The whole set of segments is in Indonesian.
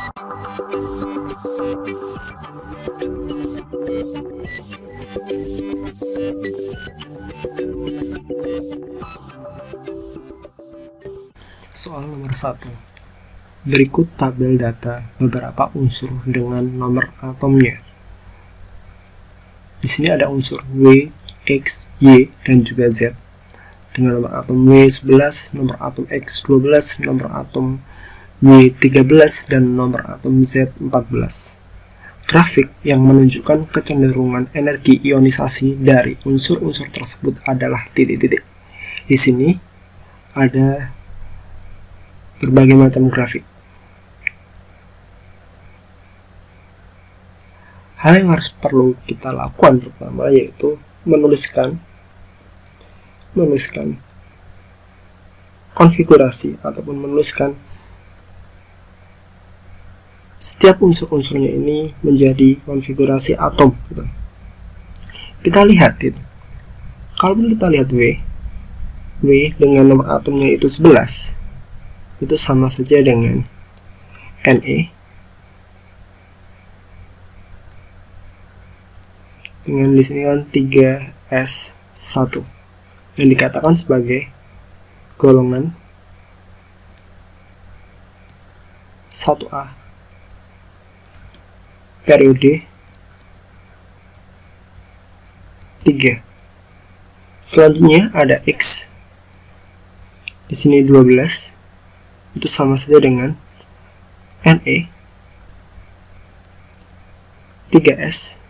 Soal nomor 1. Berikut tabel data beberapa unsur dengan nomor atomnya. Di sini ada unsur W, X, Y, dan juga Z dengan nomor atom W11, nomor atom X12, nomor atom Y13, dan nomor atom Z14. Grafik yang menunjukkan kecenderungan energi ionisasi dari unsur-unsur tersebut adalah titik-titik. Di sini ada berbagai macam grafik. Hal yang harus perlu kita lakukan pertama yaitu menuliskan konfigurasi ataupun menuliskan setiap unsur-unsurnya ini menjadi konfigurasi atom gitu. Kita lihat itu. Kalau kita lihat W dengan nomor atomnya itu 11, itu sama saja dengan Ne dengan di sini kan 3s1 yang dikatakan sebagai golongan 1A periode 3. Selanjutnya ada X di sini 12, itu sama saja dengan Ne 3s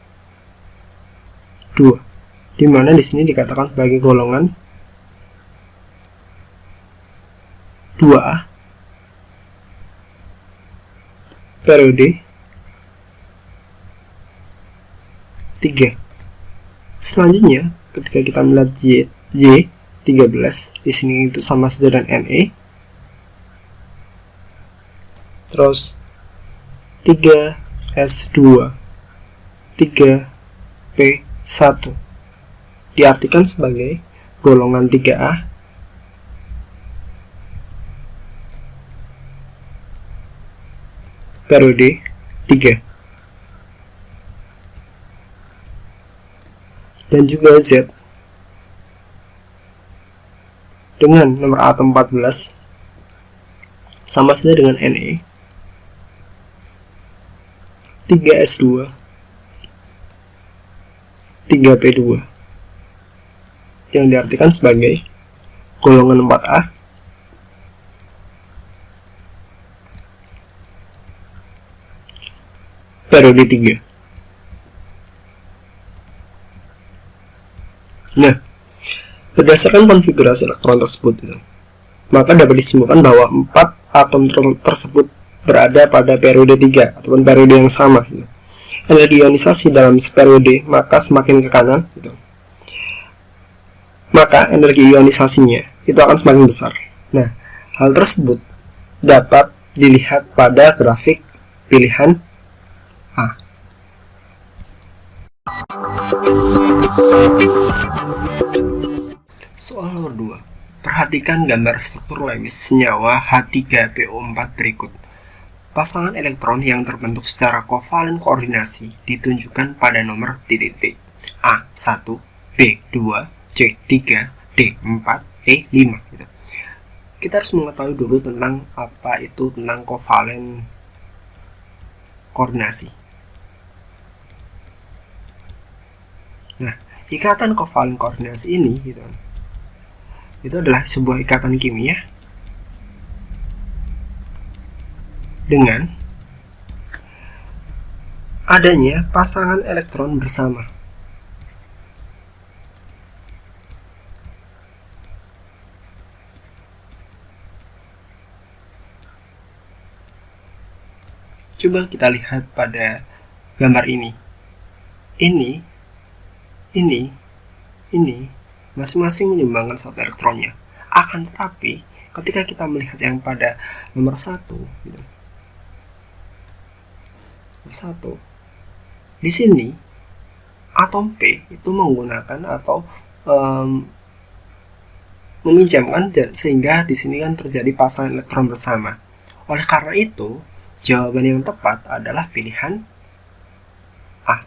2, di mana di sini dikatakan sebagai golongan 2A periode 3. Selanjutnya, ketika kita melihat Y13 di sini itu sama saja dengan Ne. Terus 3s2 3p1 diartikan sebagai golongan 3A periode 3. Dan juga Z dengan nomor atom 14 sama saja dengan Ne 3s2 3p2 yang diartikan sebagai golongan 4A periode 3. Nah, berdasarkan konfigurasi elektron tersebut, maka dapat disimpulkan bahwa 4 atom tersebut berada pada periode 3 ataupun periode yang sama. Energi ionisasi dalam periode maka semakin ke kanan, maka energi ionisasinya itu akan semakin besar. Nah, hal tersebut dapat dilihat pada grafik pilihan A. Soal nomor 2. Perhatikan gambar struktur Lewis senyawa H3PO4 berikut. Pasangan elektron yang terbentuk secara kovalen koordinasi ditunjukkan pada nomor titik A1, B2, C3, D4, E5. Kita harus mengetahui dulu tentang apa itu tentang kovalen koordinasi. Nah, ikatan kovalen koordinasi ini itu adalah sebuah ikatan kimia dengan adanya pasangan elektron bersama. Coba kita lihat pada gambar ini. Ini masing-masing menyumbangkan satu elektronnya. Akan tetapi, ketika kita melihat yang pada nomor 1, di sini atom P itu menggunakan atau meminjamkan, sehingga di sini kan terjadi pasangan elektron bersama. Oleh karena itu, jawaban yang tepat adalah pilihan A.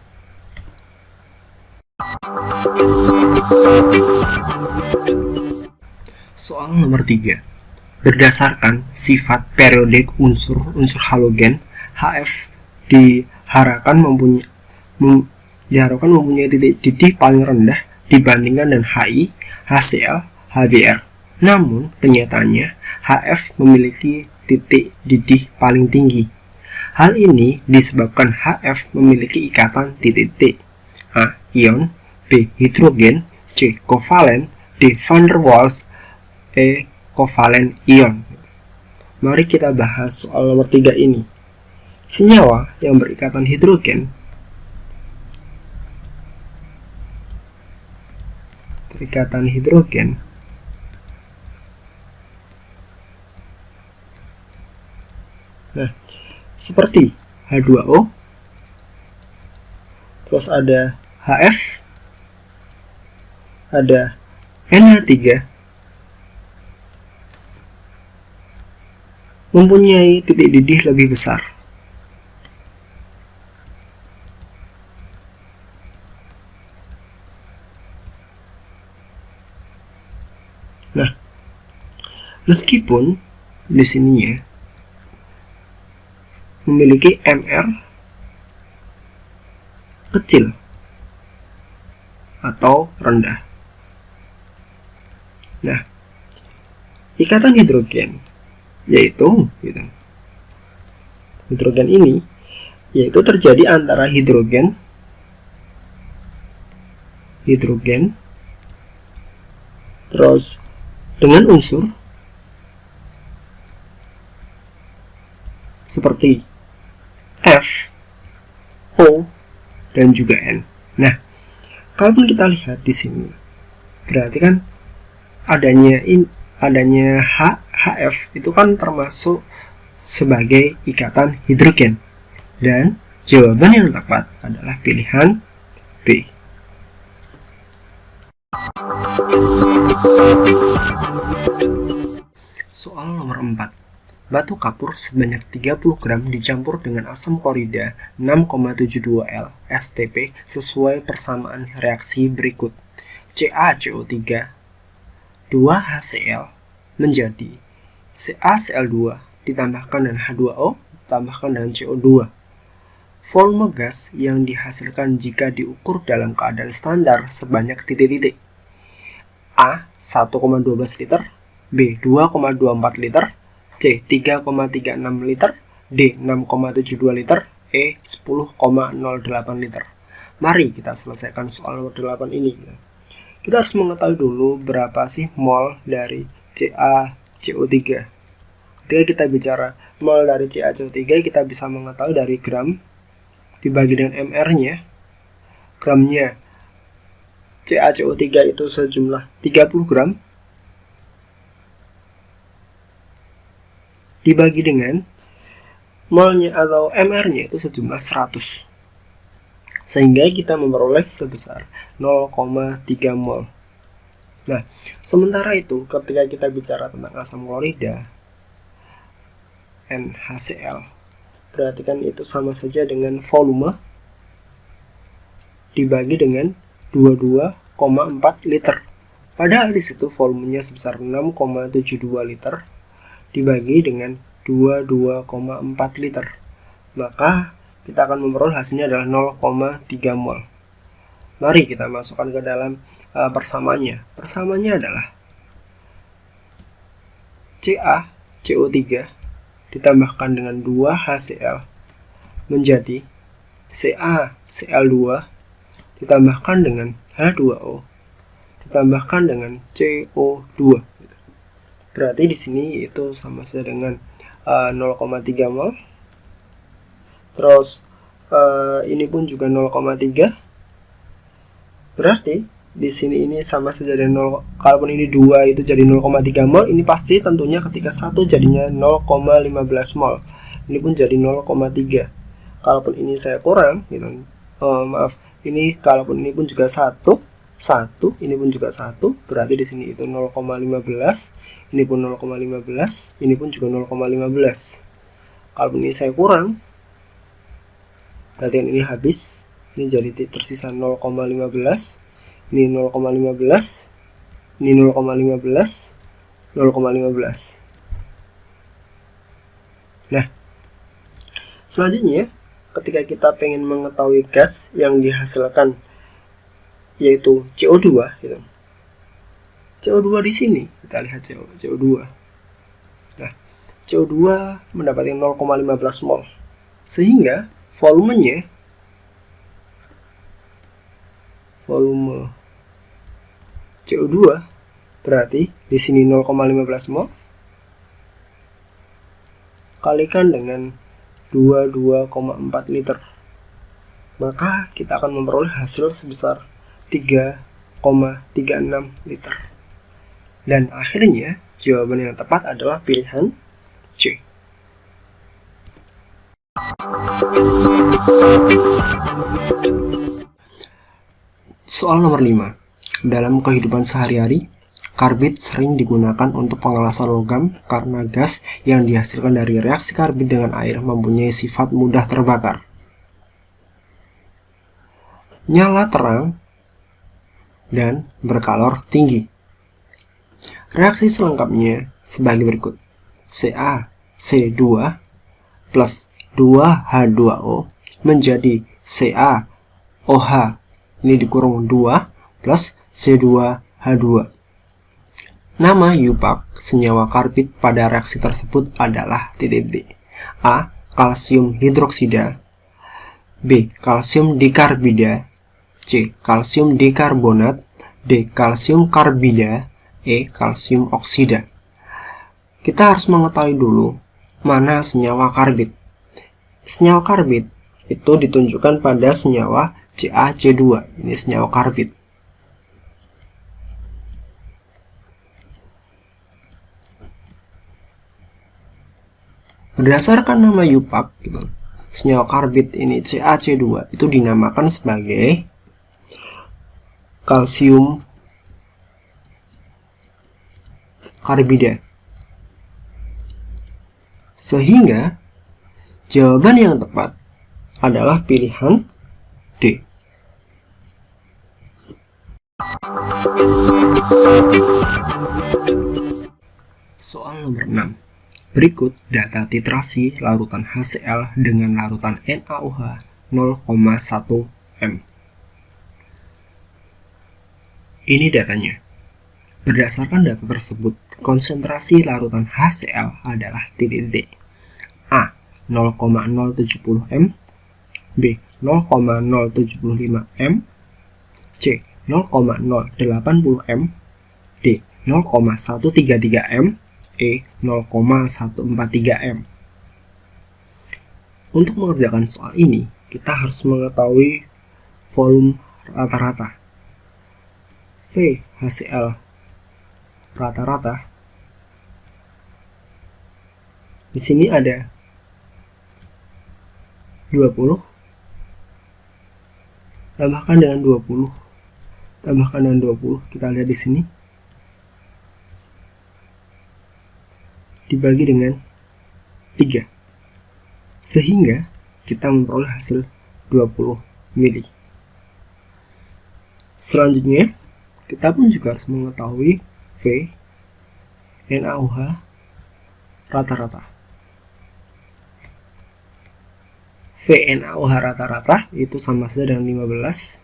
Soal nomor 3. Berdasarkan sifat periodik unsur halogen, HF diharapkan mempunyai titik didih paling rendah dibandingkan dengan HI, HCl, HBr. Namun, kenyataannya HF memiliki titik didih paling tinggi. Hal ini disebabkan HF memiliki ikatan titik-titik: A. Ion, B. Hidrogen, C. Kovalen, D. van der Waals, E. Kovalen ion. Mari kita bahas soal nomor 3 ini. Senyawa yang berikatan hidrogen nah, seperti H2O, terus ada HF, ada NH3, mempunyai titik didih lebih besar. Nah, meskipun di sininya memiliki MR kecil atau rendah. Nah, ikatan hidrogen hidrogen ini yaitu terjadi antara hidrogen terus dengan unsur seperti F, O, dan juga N. Nah, kalau kita lihat di sini, berarti kan adanya HF itu kan termasuk sebagai ikatan hidrogen, dan jawaban yang tepat adalah pilihan B. Soal nomor 4. Batu kapur sebanyak 30 gram dicampur dengan asam klorida 6,72 L STP sesuai persamaan reaksi berikut. CaCO3 2HCl menjadi CaCl2 ditambahkan dengan H2O ditambahkan dengan CO2. Volume gas yang dihasilkan jika diukur dalam keadaan standar sebanyak titik-titik: A. 1,12 liter, B. 2,24 liter, C. 3,36 liter, D. 6,72 liter, E. 10,08 liter. Mari kita selesaikan soal nomor 8 ini. Kita harus mengetahui dulu berapa sih mol dari CaCO3. Ketika kita bicara mol dari CaCO3, kita bisa mengetahui dari gram dibagi dengan mR-nya. Gramnya CaCO3 itu sejumlah 30 gram dibagi dengan molnya atau mR-nya itu sejumlah 100, sehingga kita memperoleh sebesar 0,3 mol. Nah, sementara itu ketika kita bicara tentang asam klorida NaCl, berarti kan itu sama saja dengan volume dibagi dengan 22,4 liter. Padahal di situ volumenya sebesar 6,72 liter dibagi dengan 22,4 liter. Maka kita akan memperoleh hasilnya adalah 0,3 mol. Mari kita masukkan ke dalam persamaannya. Persamaannya adalah CaCO3 ditambahkan dengan 2HCl menjadi CaCl2 ditambahkan dengan H2O ditambahkan dengan CO2. Berarti di sini itu sama saja dengan 0,3 mol. Terus ini pun juga 0,3. Berarti di sini ini sama saja dengan 0. Kalaupun ini 2 itu jadi 0,3 mol, ini pasti tentunya ketika 1 jadinya 0,15 mol. Ini pun jadi 0,3. Kalaupun ini saya kurang gitu. Ini kalaupun ini pun juga 1, ini pun juga 1, berarti di sini itu 0,15, ini pun 0,15, ini pun juga 0,15. Kalau ini saya kurang, berarti ini habis. Ini jadi tersisa 0,15, ini 0,15, ini 0,15, 0,15. Nah, selanjutnya ketika kita pengen mengetahui gas yang dihasilkan yaitu CO2 gitu. CO2 di sini kita lihat CO2. Nah, CO2 mendapatkan 0,15 mol. Sehingga volume CO2 berarti di sini 0,15 mol kalikan dengan 22,4 liter. Maka kita akan memperoleh hasil sebesar 3,36 liter. Dan akhirnya jawaban yang tepat adalah pilihan C. Soal nomor 5. Dalam kehidupan sehari-hari, karbid sering digunakan untuk pengelasan logam karena gas yang dihasilkan dari reaksi karbid dengan air mempunyai sifat mudah terbakar. Nyala terang dan berkalor tinggi. Reaksi selengkapnya sebagai berikut. CaC2 plus 2H2O menjadi CaOH ini dikurung 2 plus C2H2. Nama Yupak senyawa karbid pada reaksi tersebut adalah titik-titik. A. Kalsium hidroksida, B. Kalsium dikarbida, C. Kalsium dikarbonat, D. Kalsium karbida, E. Kalsium oksida. Kita harus mengetahui dulu mana senyawa karbid. Senyawa karbid itu ditunjukkan pada senyawa CaC2. Ini senyawa karbid. Berdasarkan nama Yupak, senyawa karbid ini CaC2 itu dinamakan sebagai kalsium karbida. Sehingga jawaban yang tepat adalah pilihan D. Soal nomor 6. Berikut data titrasi larutan HCl dengan larutan NaOH 0,1 m. Ini datanya. Berdasarkan data tersebut, konsentrasi larutan HCl adalah titik-titik. A. 0,070 m, B. 0,075 m, C. 0,080 m, D. 0,133 m, E. 0,143 m. Untuk mengerjakan soal ini, kita harus mengetahui volume rata-rata. V HCl rata-rata. Di sini ada 20. Tambahkan dengan 20. Tambahkan dengan 20. Kita lihat di sini. Dibagi dengan 3. Sehingga kita memperoleh hasil 20 mili. Selanjutnya, kita pun juga harus mengetahui V NaOH rata-rata. V NaOH rata-rata itu sama saja dengan 15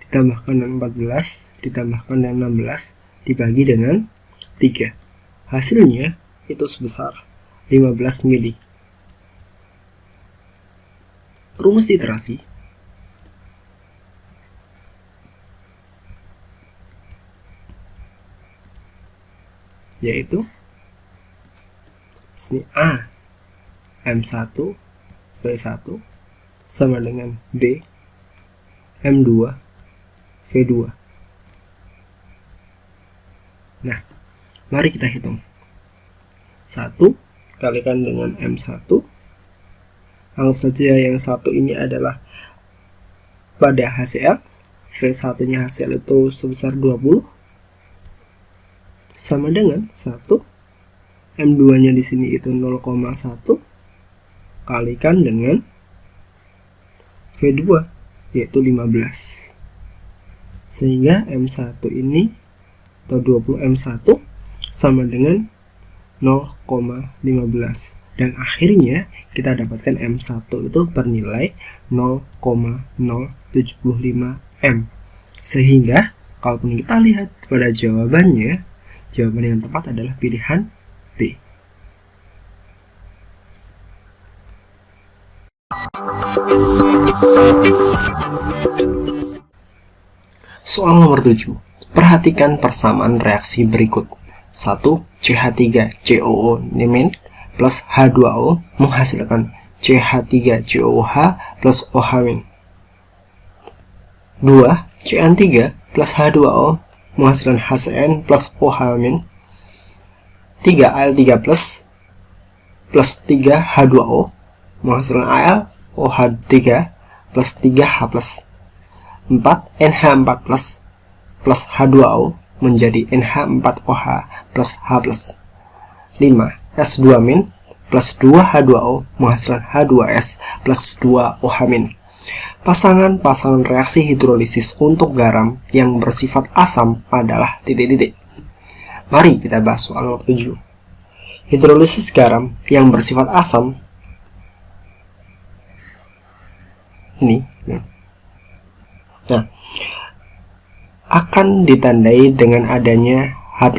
ditambahkan dengan 14 ditambahkan dengan 16 dibagi dengan 3. Hasilnya itu sebesar 15 mili. Rumus titrasi yaitu sini A M1 V1 sama dengan B M2 V2. Nah, mari kita hitung. 1 kalikan dengan M1. Anggap saja yang satu ini adalah pada HCl. V1 nya HCl itu sebesar 20 sama dengan 1. M2 nya di sini itu 0,1 kalikan dengan V2 yaitu 15. Sehingga M1 ini atau 20 M1 sama dengan 0,15, dan akhirnya kita dapatkan M1 itu bernilai 0,075 M. Sehingga kalaupun kita lihat pada jawabannya, jawaban yang tepat adalah pilihan B. Soal nomor 7. Perhatikan persamaan reaksi berikut. 1. CH3COO plus H2O menghasilkan CH3COOH plus OH-. 2. CN3 plus H2O menghasilkan HCN plus OH-. 3. Al3 plus 3H2O menghasilkan AlOH3 plus 3H+. 4. NH4 plus H2O menjadi NH4OH plus H+. 5. S2- plus 2H2O menghasilkan H2S plus 2OH-. Pasangan-pasangan reaksi hidrolisis untuk garam yang bersifat asam adalah titik-titik. Mari kita bahas soal nomor 7. Hidrolisis garam yang bersifat asam ini akan ditandai dengan adanya H+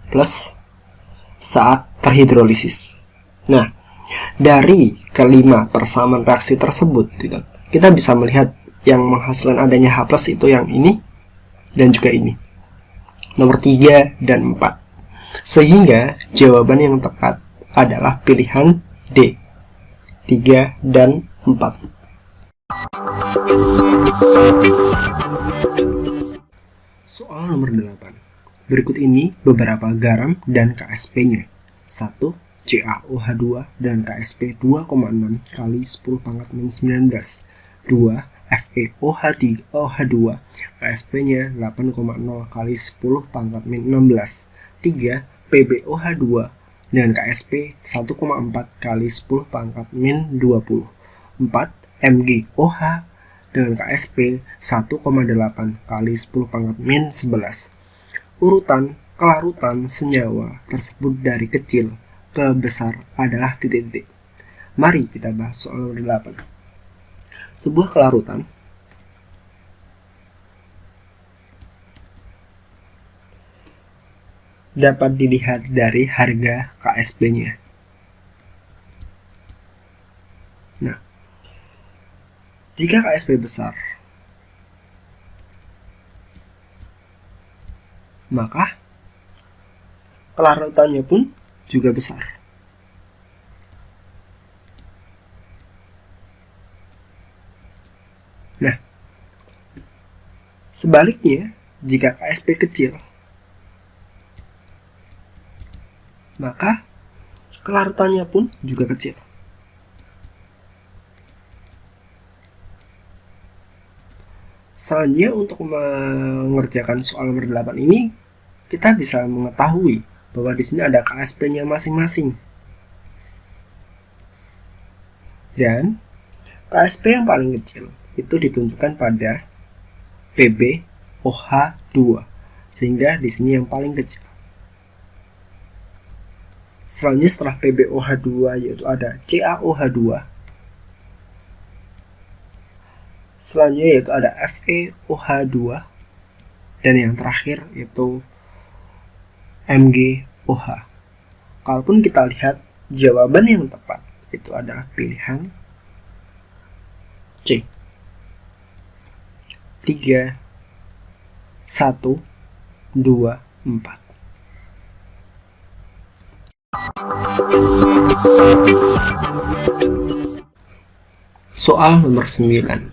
plus saat terhidrolisis. Nah, dari kelima persamaan reaksi tersebut, kita bisa melihat yang menghasilkan adanya H+ itu yang ini dan juga ini, nomor 3 dan 4. Sehingga jawaban yang tepat adalah pilihan D, 3 dan 4. Soal nomor 8. Berikut ini beberapa garam dan KSP-nya. 1. CaOH2 dan KSP 2,6 kali 10 pangkat min 19. 2. FeOH2 KSP-nya 8,0 kali 10 pangkat min 16. 3. PbOH2 dan KSP 1,4 kali 10 pangkat min 20. 4. MgOH dengan KSP 1,8 kali 10 pangkat min 11. Urutan kelarutan senyawa tersebut dari kecil ke besar adalah titik-titik. Mari kita bahas soal nomor 8. Sebuah kelarutan dapat dilihat dari harga KSP-nya. Nah, jika KSP besar, maka kelarutannya pun juga besar. Nah, sebaliknya, jika KSP kecil, maka kelarutannya pun juga kecil. Selanjutnya, untuk mengerjakan soal nomor 8 ini, kita bisa mengetahui bahwa di sini ada KSP-nya masing-masing. Dan KSP yang paling kecil itu ditunjukkan pada PbOH2, sehingga di sini yang paling kecil. Selanjutnya setelah PbOH2 yaitu ada CaOH2. Selanjutnya yaitu ada FeOH2, dan yang terakhir yaitu MgOH. Kalaupun kita lihat jawaban yang tepat itu adalah pilihan C, 3, 1, 2, 4. Soal nomor 9.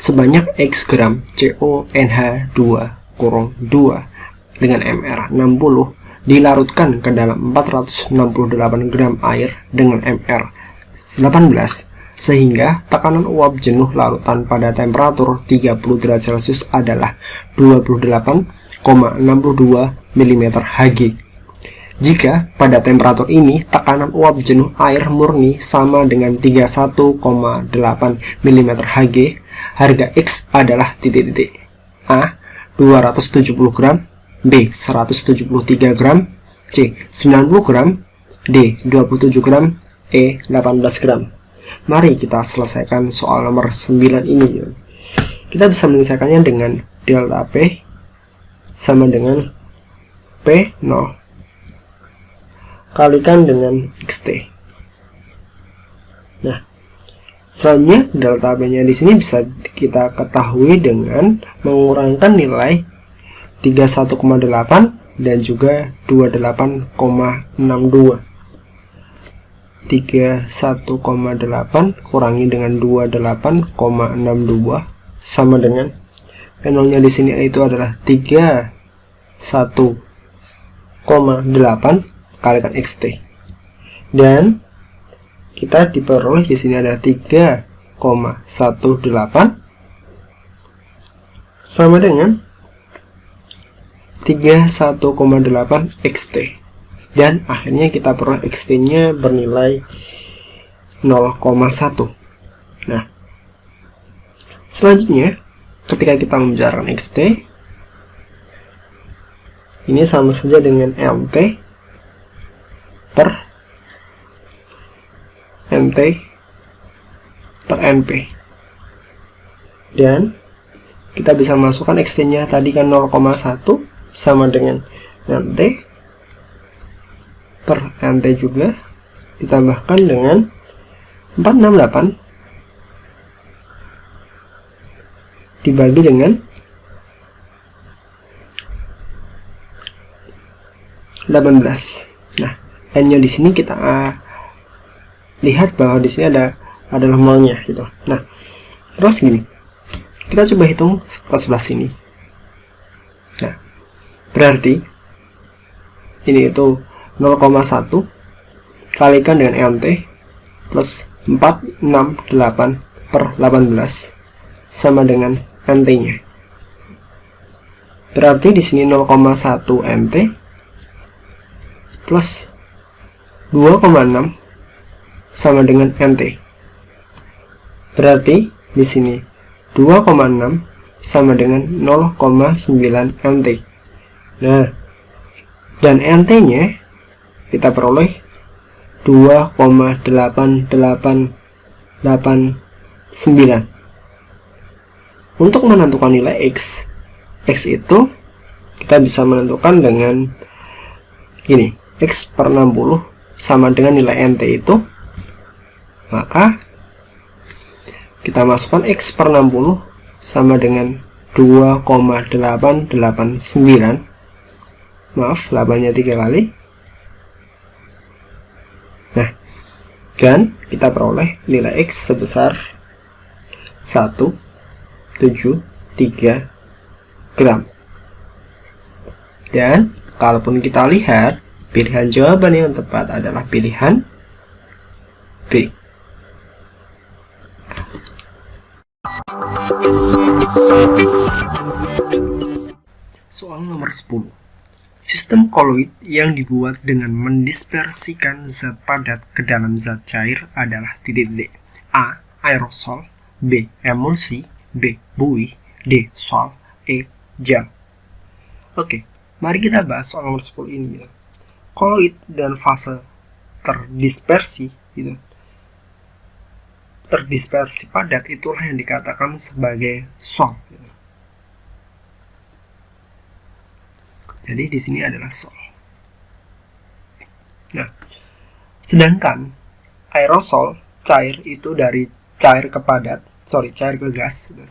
Sebanyak X gram CONH2-2 dengan MR 60 dilarutkan ke dalam 468 gram air dengan MR 18, sehingga tekanan uap jenuh larutan pada temperatur 30 derajat Celcius adalah 28,62 mm Hg. Jika pada temperatur ini tekanan uap jenuh air murni sama dengan 31,8 mm Hg, harga X adalah titik-titik. A. 270 gram, B. 173 gram, C. 90 gram, D. 27 gram, E. 18 gram. Mari kita selesaikan soal nomor 9 ini. Kita bisa menyelesaikannya dengan delta P sama dengan P0 kalikan dengan XT. Nah, selanjutnya delta P-nya di sini bisa kita ketahui dengan mengurangkan nilai 31,8 dan juga 28,62. 31,8 kurangi dengan 28,62 sama dengan P0-nya di sini itu adalah 31,8 kalikan XT, dan kita diperoleh di sini ada 3,18 sama dengan 31,8 XT, dan akhirnya kita peroleh XT-nya bernilai 0,1. Nah, selanjutnya ketika kita membicarakan XT, ini sama saja dengan LT per NT per NP, dan kita bisa masukkan XT nya tadi kan 0,1 sama dengan NT per NT juga ditambahkan dengan 468 dibagi dengan 18. Nah, N-nya di sini kita lihat bahwa di sini adalah molnya gitu. Nah, terus gini, kita coba hitung ke sebelah sini. Nah, berarti ini itu 0,1 kalikan dengan NT plus 468 per 18 sama dengan NT-nya. Berarti di sini 0,1 NT plus 2,6 sama dengan NT. Berarti di sini 2,6 sama dengan 0,9 NT. Nah, dan NT-nya kita peroleh 2,8889. Untuk menentukan nilai X itu kita bisa menentukan dengan ini, X per 60 sama dengan nilai NT itu, maka kita masukkan X per 60 sama dengan 2,889. Maaf, 8-nya 3 kali. Nah, dan kita peroleh nilai X sebesar 173 gram. Dan kalaupun kita lihat, pilihan jawaban yang tepat adalah pilihan B. Soal nomor 10. Sistem koloid yang dibuat dengan mendispersikan zat padat ke dalam zat cair adalah titik-titik. A. Aerosol, B. Emulsi, B. buih, D. Sol, E. gel. Oke, mari kita bahas soal nomor 10 ini ya. Koloid dan fase terdispersi gitu. Terdispersi padat itulah yang dikatakan sebagai sol gitu. Jadi di sini adalah sol. Nah, sedangkan aerosol cair itu dari cair ke padat, cair ke gas gitu.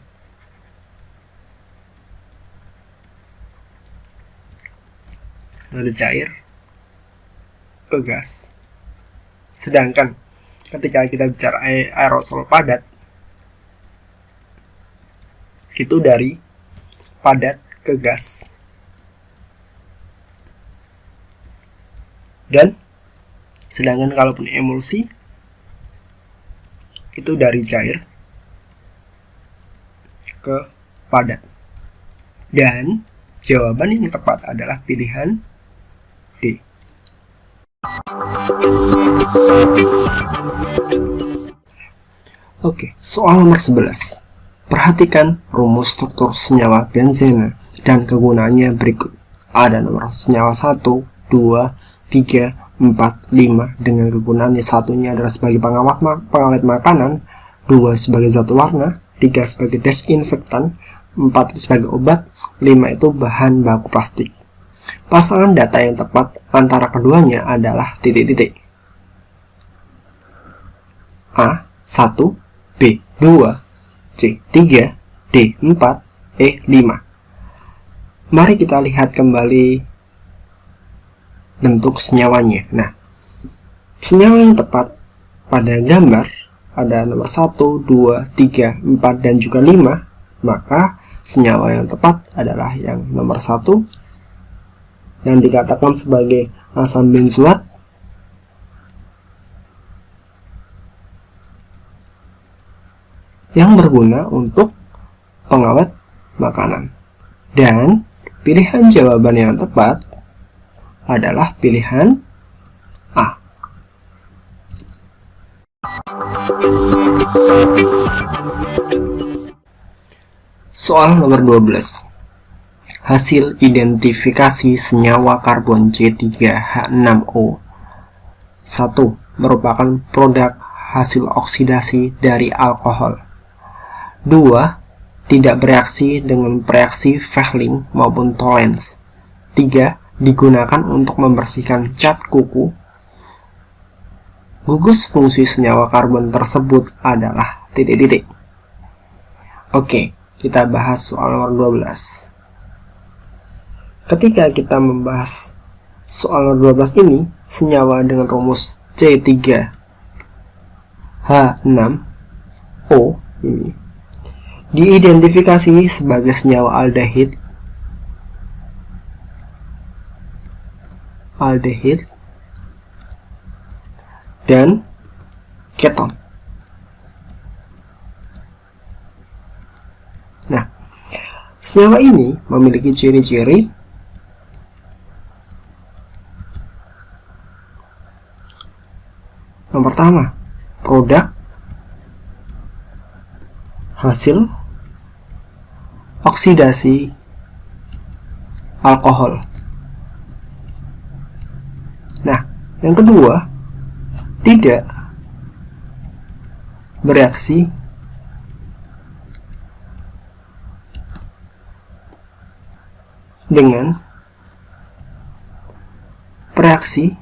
Dari cair ke gas. Sedangkan ketika kita bicara aerosol padat, itu dari padat ke gas. Dan sedangkan kalaupun emulsi, itu dari cair ke padat. Dan jawaban yang tepat adalah pilihan D. Oke, soal nomor 11. Perhatikan rumus struktur senyawa benzena dan kegunaannya berikut. Ada nomor senyawa 1, 2, 3, 4, 5 dengan kegunaannya. Satunya adalah sebagai pengawet makanan, 2 sebagai zat warna, 3 sebagai desinfektan, 4 sebagai obat, 5 itu bahan baku plastik. Pasangan data yang tepat antara keduanya adalah titik-titik. A 1, B 2, C 3, D 4, E 5. Mari kita lihat kembali bentuk senyawanya. Nah, senyawa yang tepat pada gambar ada nomor 1, 2, 3, 4, dan juga 5. Maka senyawa yang tepat adalah yang nomor 1 yang dikatakan sebagai asam benzoat yang berguna untuk pengawet makanan. Dan pilihan jawaban yang tepat adalah pilihan A. Soal nomor 12. Hasil identifikasi senyawa karbon C3H6O. 1. Merupakan produk hasil oksidasi dari alkohol. 2. Tidak bereaksi dengan reaksi Fehling maupun Tollens. 3. Digunakan untuk membersihkan cat kuku. Gugus fungsi senyawa karbon tersebut adalah titik-titik. Oke, kita bahas soal nomor 12. Ketika kita membahas soal nomor 12 ini, senyawa dengan rumus C3H6O ini diidentifikasi sebagai senyawa aldehid dan keton. Nah, senyawa ini memiliki ciri-ciri yang pertama, produk hasil oksidasi alkohol. Nah, yang kedua, tidak bereaksi dengan reaksi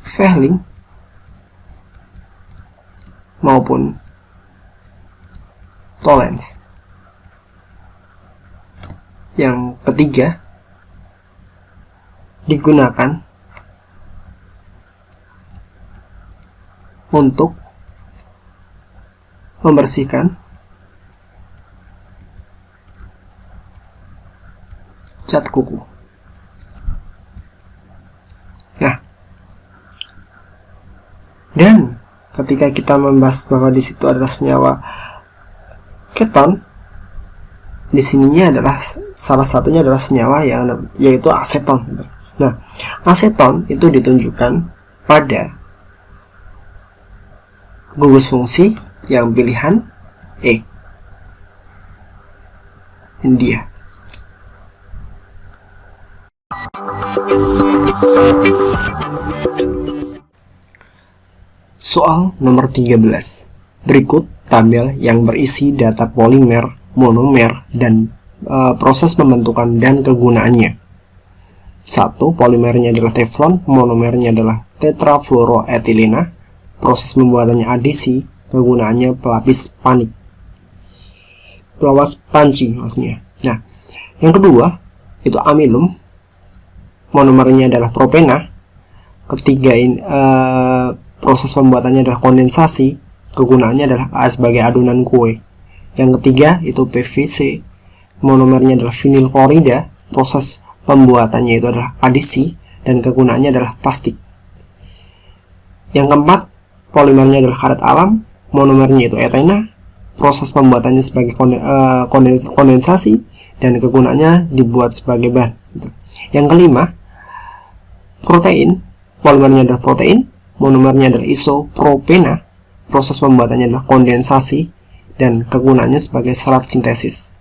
Fehling maupun Tollens. Yang ketiga, digunakan untuk membersihkan cat kuku. Nah, dan ketika kita membahas bahwa di situ adalah senyawa keton, di sininya adalah salah satunya adalah senyawa yang yaitu aseton. Nah, aseton itu ditunjukkan pada gugus fungsi yang pilihan E. Ini dia. Soal nomor 13. Berikut tabel yang berisi data polimer, monomer, dan proses pembentukan dan kegunaannya. 1. Polimernya adalah teflon, monomernya adalah tetrafluoroetilena, proses pembuatannya adisi, kegunaannya pelapis panci maksudnya. Nah, yang kedua itu amilum, monomernya adalah propena. Ketiga ini proses pembuatannya adalah kondensasi, kegunaannya adalah sebagai adonan kue. Yang ketiga itu PVC, monomernya adalah vinil klorida, proses pembuatannya itu adalah adisi, dan kegunaannya adalah plastik. Yang keempat, polimernya adalah karet alam, monomernya itu etena, proses pembuatannya sebagai kondensasi, dan kegunaannya dibuat sebagai bahan. Yang kelima, protein, polimernya adalah protein, monomernya adalah isopropena, proses pembuatannya adalah kondensasi, dan kegunaannya sebagai serat sintesis.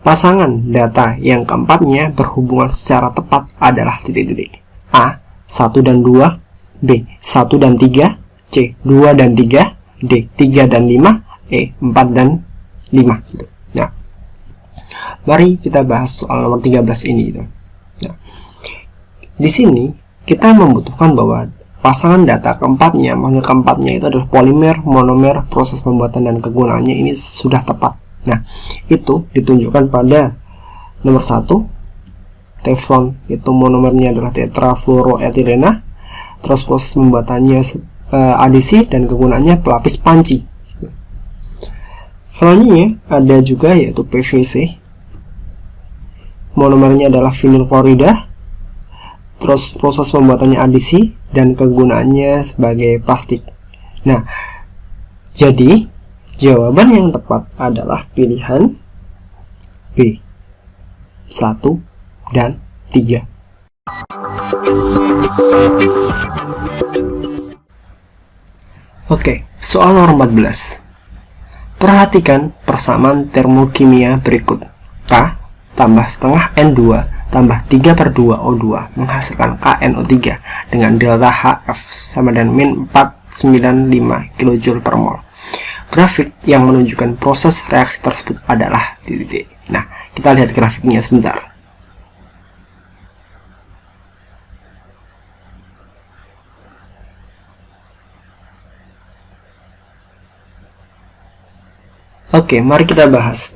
Pasangan data yang keempatnya berhubungan secara tepat adalah titik-titik. A. 1 dan 2, B. 1 dan 3, C. 2 dan 3, D. 3 dan 5, E. 4 dan 5. Nah, mari kita bahas soal nomor 13 ini. Nah, di sini kita membutuhkan bahwa pasangan data keempatnya, maksudnya keempatnya itu adalah polimer, monomer, proses pembuatan dan kegunaannya ini sudah tepat. Nah, itu ditunjukkan pada nomor 1, teflon, itu monomernya adalah tetrafluoroetilena, terus proses pembuatannya adisi dan kegunaannya pelapis panci. Selanjutnya ada juga yaitu PVC, monomernya adalah vinil klorida, terus proses pembuatannya adisi dan kegunaannya sebagai plastik. Nah, jadi jawaban yang tepat adalah pilihan B, 1 dan 3. Oke, soal nomor 14. Perhatikan persamaan termokimia berikut. K tambah setengah N2 tambah 3/2O2 menghasilkan KNO3 dengan delta HF sama dengan min 495 kJ per mol. Grafik yang menunjukkan proses reaksi tersebut adalah titik. Nah, kita lihat grafiknya sebentar. Oke, mari kita bahas.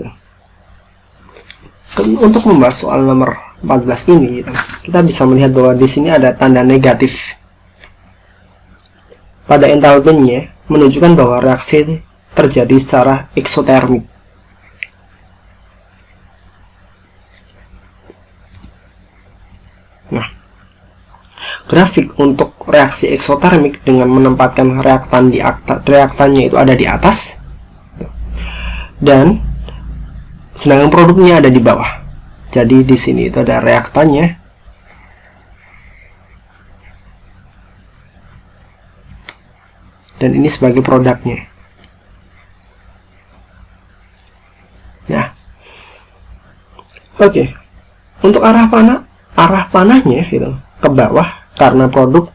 Untuk membahas soal nomor 14 ini, kita bisa melihat bahwa di sini ada tanda negatif. Pada entalpinya menunjukkan bahwa reaksi terjadi secara eksotermik. Nah, grafik untuk reaksi eksotermik dengan menempatkan reaktan di reaktannya itu ada di atas, dan sedangkan produknya ada di bawah. Jadi di sini itu ada reaktannya, dan ini sebagai produknya. Nah, oke. Untuk arah panahnya itu ke bawah karena produk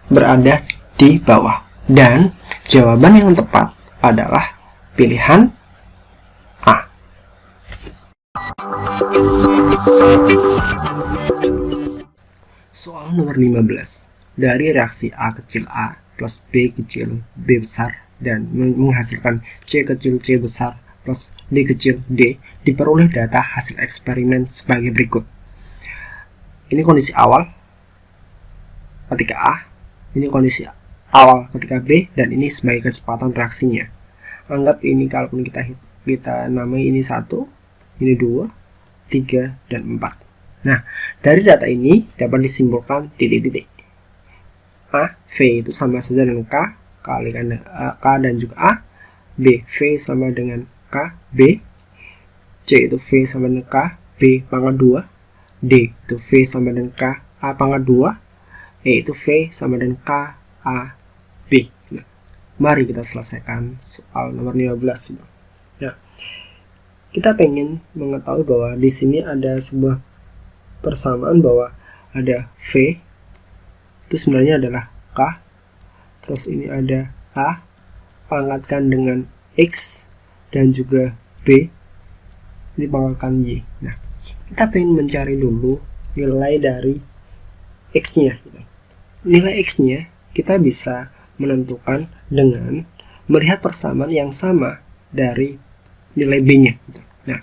berada di bawah. Dan jawaban yang tepat adalah pilihan A. Soal nomor 15. Dari reaksi A kecil A plus B kecil B besar dan menghasilkan C kecil C besar plus D kecil D, diperoleh data hasil eksperimen sebagai berikut. Ini kondisi awal ketika A, ini kondisi awal ketika B, dan ini sebagai kecepatan reaksinya. Anggap ini kalaupun kita namai ini 1, ini 2, 3, dan 4. Nah, dari data ini dapat disimpulkan titik-titik. A, V itu sama saja dengan K kalikan K dan juga A. B, V sama dengan K, B. C itu V sama dengan K, B pangkat 2. D itu V sama dengan K, A pangkat 2. E itu V sama dengan K, A, B. Nah, mari kita selesaikan soal nomor 15. Nah, kita pengen mengetahui bahwa di sini ada sebuah persamaan bahwa ada V itu sebenarnya adalah K, terus ini ada A pangkatkan dengan X dan juga B dipangkatkan Y. Nah, kita pengen mencari dulu nilai dari X-nya. Nilai X-nya kita bisa menentukan dengan melihat persamaan yang sama dari nilai B-nya. Nah,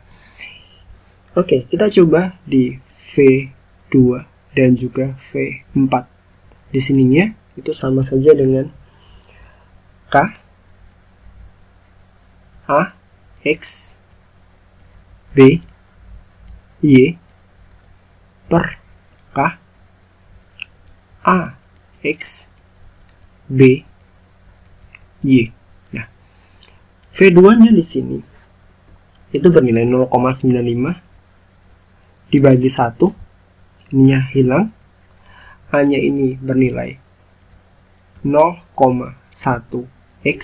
oke, kita coba di V2 dan juga V4. Di sininya itu sama saja dengan K, A, X, B, Y per K, A, X, B, Y. Nah, V2-nya di sini itu bernilai 0,95 dibagi 1, ininya hilang. A-nya ini bernilai 0,1x,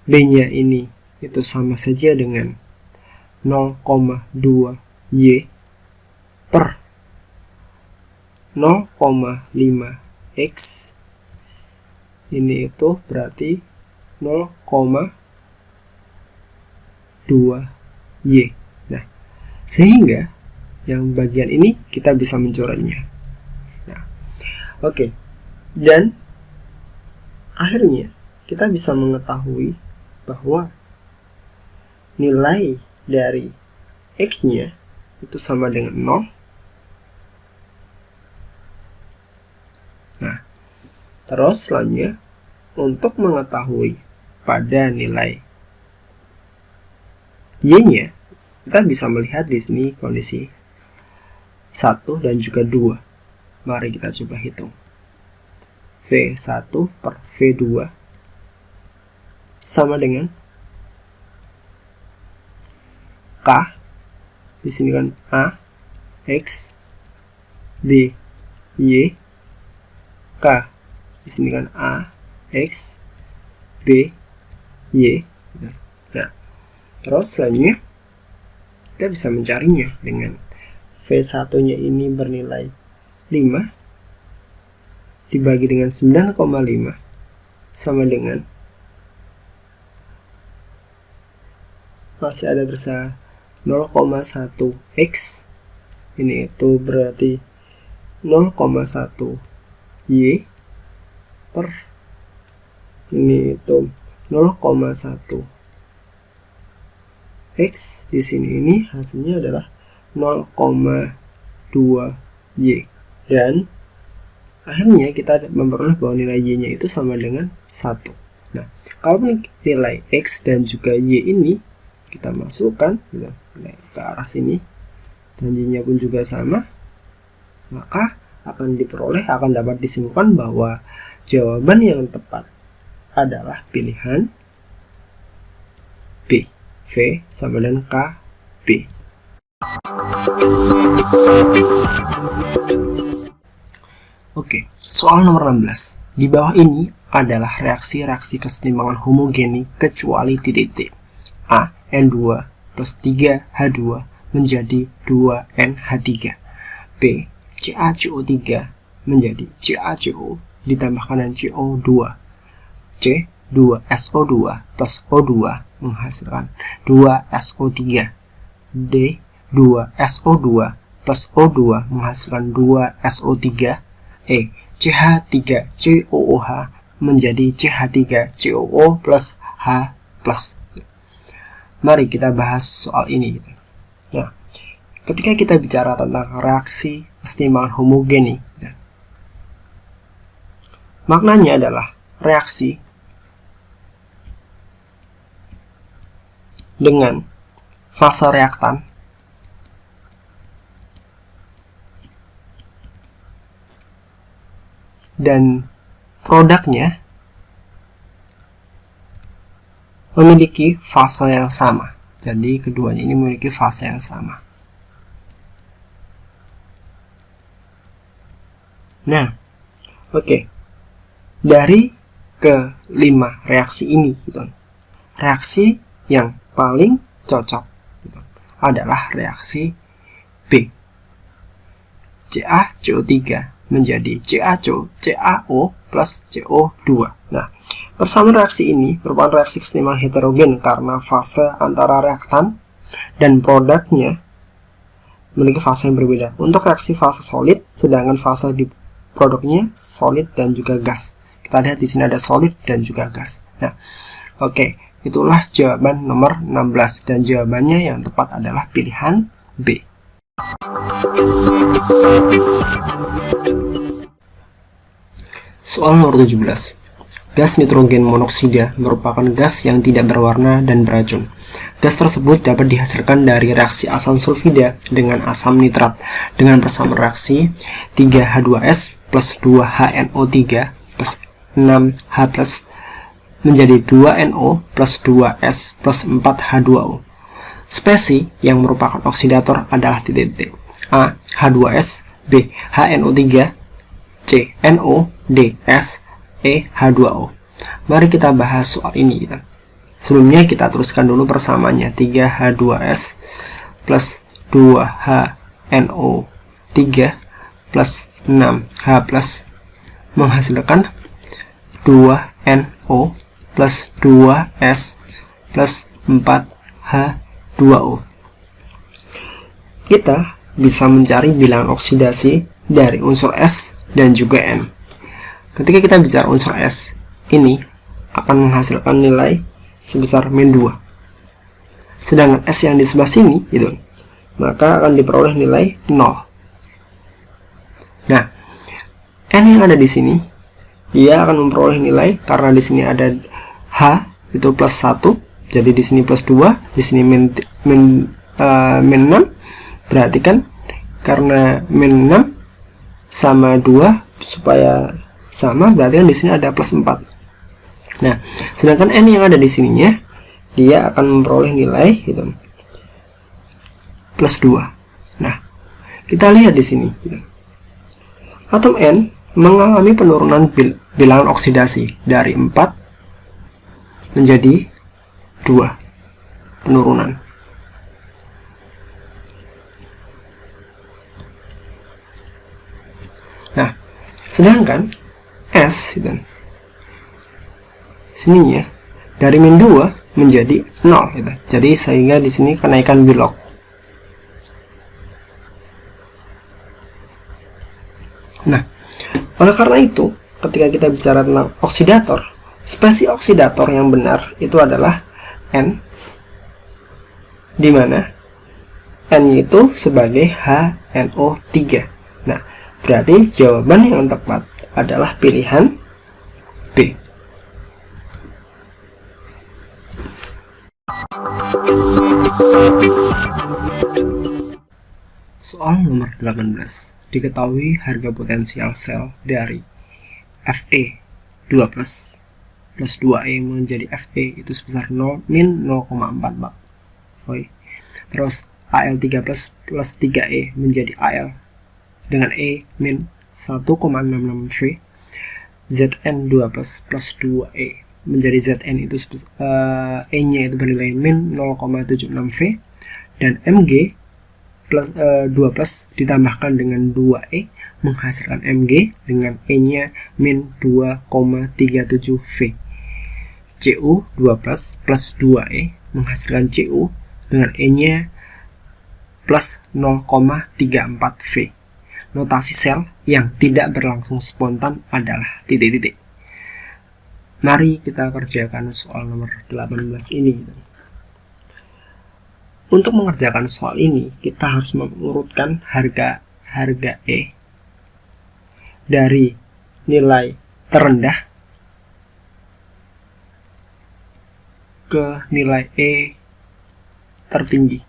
B-nya ini itu sama saja dengan 0,2y per 0,5x, ini itu berarti 0,2y. Nah, sehingga yang bagian ini kita bisa mencoretnya. Nah, oke. Dan akhirnya kita bisa mengetahui bahwa nilai dari x-nya itu sama dengan 0. Nah, terus selanjutnya untuk mengetahui pada nilai y-nya, kita bisa melihat di sini kondisi 1 dan juga 2. Mari kita coba hitung. V1 per V2 sama dengan K, di sini kan A, X, B, Y, K, di sini kan A, X, B, Y. Nah, terus selanjutnya kita bisa mencarinya dengan V1-nya ini bernilai 5 dibagi dengan 9,5 sama dengan, masih ada tersisa 0,1x, ini itu berarti 0,1y per, ini itu 0,1x, di sini ini hasilnya adalah 0,2y, dan akhirnya kita memperoleh bahwa nilai y-nya itu sama dengan 1. Nah, kalau nilai x dan juga y ini kita masukkan gitu, ke arah sini, dan y-nya pun juga sama, maka akan dapat disimpulkan bahwa jawaban yang tepat adalah pilihan B. V sama dengan K, B. Oke, soal nomor 16. Di bawah ini adalah reaksi-reaksi kesetimbangan homogeni kecuali titik-titik. A, N2 plus 3H2 menjadi 2NH3. B, CaCO3 menjadi CaCO ditambahkan dengan CO2. C, 2SO2 plus O2 menghasilkan 2SO3. D, 2SO2 plus O2 menghasilkan 2SO3. E, CH3COOH menjadi CH3COO plus H plus. Mari kita bahas soal ini. Nah, ketika kita bicara tentang reaksi kesetimbangan homogeni, maknanya adalah reaksi dengan fase reaktan dan produknya memiliki fase yang sama. Jadi keduanya ini memiliki fase yang sama. Nah, oke. Dari kelima reaksi ini, gitu, reaksi yang paling cocok gitu, adalah reaksi B. CaCO3 menjadi CaCO plus CO2. Nah, persamaan reaksi ini merupakan reaksi kesetimbangan heterogen karena fase antara reaktan dan produknya memiliki fase yang berbeda. Untuk reaksi fase solid, sedangkan fase di produknya solid dan juga gas. Kita lihat di sini ada solid dan juga gas. Nah, oke, itulah jawaban nomor 16 dan jawabannya yang tepat adalah pilihan B. Soal nomor 17. Gas nitrogen monoksida merupakan gas yang tidak berwarna dan beracun. Gas tersebut dapat dihasilkan dari reaksi asam sulfida dengan asam nitrat dengan persamaan reaksi 3H2S plus 2HNO3 plus 6H plus menjadi 2NO plus 2S plus 4H2O. Spesi yang merupakan oksidator adalah titik-titik. A. H2S, B. HNO3, C, NO, D, S, E, H2O. Mari kita bahas soal ini. Sebelumnya kita teruskan dulu persamaannya. 3H2S plus 2HNO3 plus 6H plus menghasilkan 2NO plus 2S plus 4H2O. Kita bisa mencari bilangan oksidasi dari unsur S dan juga N. Ketika kita bicara unsur S, ini akan menghasilkan nilai sebesar min 2. Sedangkan S yang di sebelah sini, gitu, maka akan diperoleh nilai 0. Nah, N yang ada di sini, dia akan memperoleh nilai karena di sini ada H itu plus 1, jadi di sini plus 2, di sini min 6. Berarti kan karena min 6 sama 2 supaya sama, berarti kan di sini ada plus 4. Nah, sedangkan N yang ada di sininya, dia akan memperoleh nilai gitu, plus 2. Nah, kita lihat di sini gitu. Atom N mengalami penurunan bilangan oksidasi dari 4 menjadi 2. Penurunan. Nah, sedangkan S gitu, sininya dari min 2 menjadi 0 gitu. Jadi sehingga di sini kenaikan Bilog. Nah, oleh karena itu, ketika kita bicara tentang oksidator, spesies oksidator yang benar itu adalah N, di mana N itu sebagai HNO3. Nah, berarti jawaban yang tepat adalah pilihan B. Soal nomor 18. Diketahui harga potensial sel dari Fe2 plus 2E menjadi Fe itu sebesar min 0,4 V. Terus Al3 plus 3E menjadi Al dengan E min 1,66 V. Zn2 plus 2E menjadi Zn itu E nya itu bernilai min 0,76 V, dan Mg plus 2 plus ditambahkan dengan 2E menghasilkan Mg dengan E nya min 2,37 V. Cu2 plus 2E menghasilkan Cu dengan E nya plus 0,34 V. Notasi sel yang tidak berlangsung spontan adalah titik-titik. Mari kita kerjakan soal nomor 18 ini. Untuk mengerjakan soal ini, kita harus mengurutkan harga E dari nilai terendah ke nilai E tertinggi.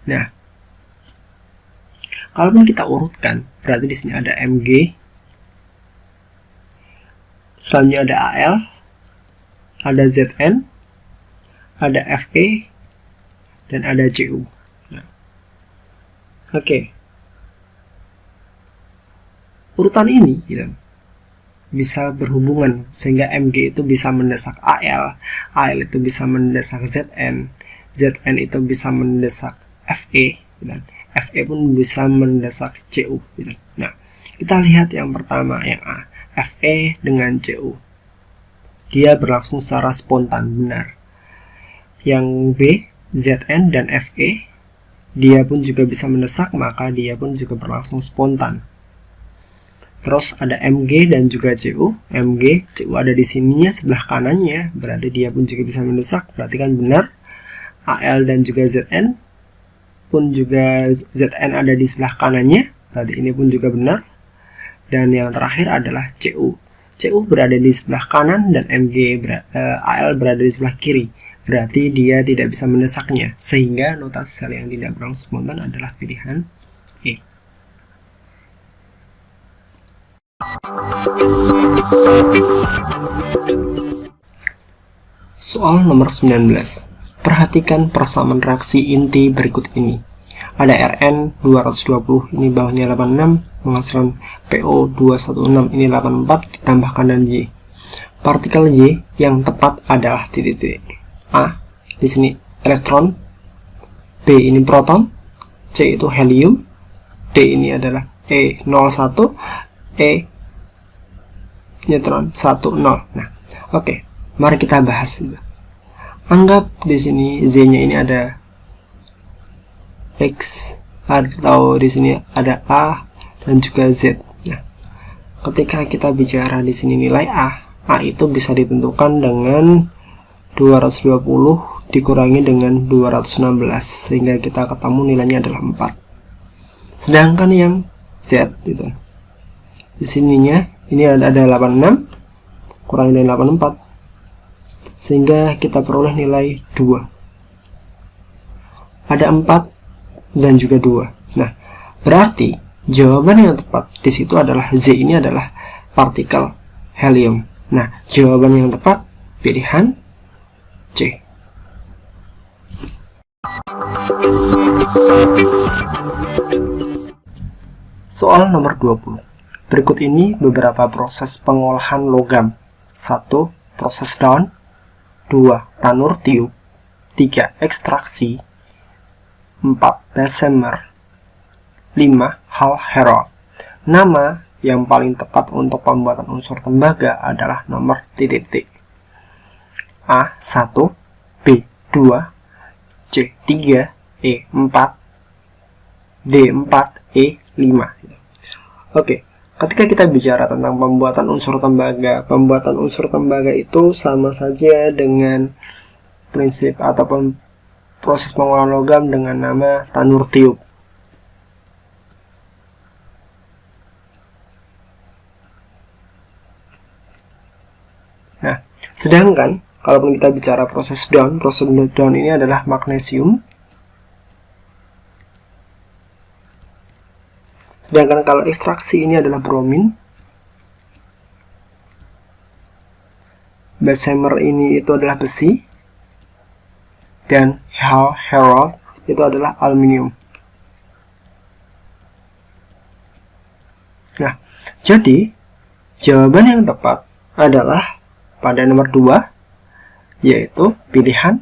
Nah, kalaupun kita urutkan, berarti di sini ada Mg, selanjutnya ada Al, ada Zn, ada Fe, dan ada Cu. Nah, oke. Urutan ini gitu, bisa berhubungan sehingga Mg itu bisa mendesak Al itu bisa mendesak Zn, Zn itu bisa mendesak Fe, dan Fe pun bisa mendesak Cu gitu. Nah, kita lihat yang pertama, yang A, Fe dengan Cu, dia berlangsung secara spontan, benar. Yang B, Zn dan Fe, dia pun juga bisa mendesak, maka dia pun juga berlangsung spontan. Terus ada Mg dan juga Cu. Mg, Cu ada di sininya sebelah kanannya, berarti dia pun juga bisa mendesak, berarti kan benar. Al dan juga Zn pun juga, Zn ada di sebelah kanannya, berarti ini pun juga benar. Dan yang terakhir adalah Cu. Cu berada di sebelah kanan dan Al berada di sebelah kiri, berarti dia tidak bisa mendesaknya, sehingga notasi sel yang tidak berlangsung spontan adalah pilihan E. Soal nomor 19. Perhatikan persamaan reaksi inti berikut ini. ada Rn 220, ini bawahnya 86, menghasilkan PO 216, ini 84, ditambahkan dan Y. Partikel Y yang tepat adalah titik-titik. A di sini elektron, B ini proton, C itu helium, D ini adalah E01, E neutron 10. Nah, oke, mari kita bahas. Anggap di sini Z-nya ini ada X, atau di sini ada A dan juga Z. Nah, ketika kita bicara di sini nilai A itu bisa ditentukan dengan 220 dikurangi dengan 216, sehingga kita ketemu nilainya adalah 4. Sedangkan yang Z itu di sininya ini ada 86 kurangi dengan 84, sehingga kita peroleh nilai 2. Ada 4 dan juga 2. Nah, berarti jawaban yang tepat di situ adalah Z ini adalah partikel helium. Nah, jawaban yang tepat pilihan C. Soal nomor 20. Berikut ini beberapa proses pengolahan logam. 1. Proses daun. 2. Tanur tiup. 3. Ekstraksi. 4. Bessemer. 5. Hall Herold. Nama yang paling tepat untuk pembuatan unsur tembaga adalah nomor titik-titik. A1, B2, C3, E4, D4, E5. Oke, ketika kita bicara tentang pembuatan unsur tembaga itu sama saja dengan prinsip ataupun proses pengolahan logam dengan nama tanur tiup. Nah, sedangkan kalaupun kita bicara proses down ini adalah magnesium. Sedangkan kalau ekstraksi ini adalah bromin. Bessemer ini itu adalah besi. Dan Hall Herold itu adalah aluminium. Nah, jadi jawaban yang tepat adalah pada nomor 2, yaitu pilihan